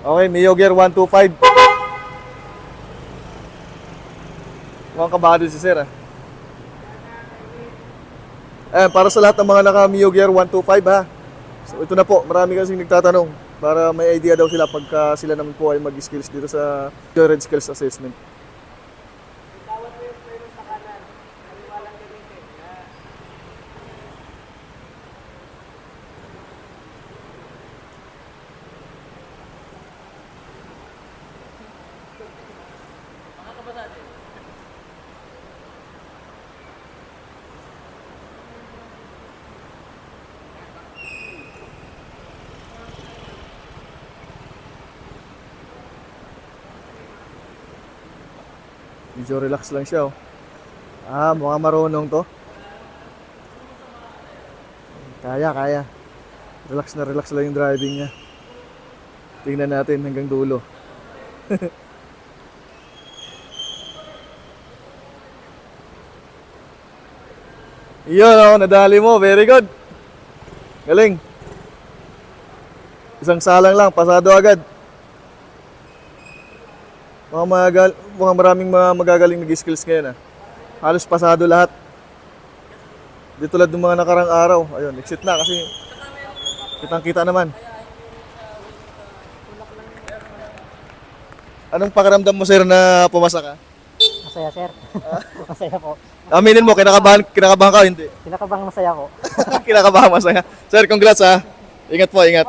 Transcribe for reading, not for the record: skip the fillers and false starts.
Okay, Mio Gear 125. Mukhang kabado si sir ah. Para sa lahat ng mga naka Mio Gear 125 ha. So ito na po, marami kasing nagtatanong para may idea daw sila pagka sila naman po ay mag-skills dito sa Joyride Skills Assessment. Medyo relax lang siya oh. Mukhang marunong to. Kaya. Relax lang yung driving niya. Tingnan natin hanggang dulo. Iyon oh, nadali mo. Very good. Galing. Isang salang lang, pasado agad. Mukhang maraming mga magagaling nag-skills ngayon ah. Halos pasado lahat. Di tulad ng mga nakarang araw. Ayun, exit na kasi kitang-kita naman. Anong pakiramdam mo sir na pumasa ka? Masaya, sir. Masaya po. Aminin mo, kinakabahan ka o hindi? Kinakabang masaya ko. Kinakabahan, masaya. Sir, congrats ha. Ingat po, ingat.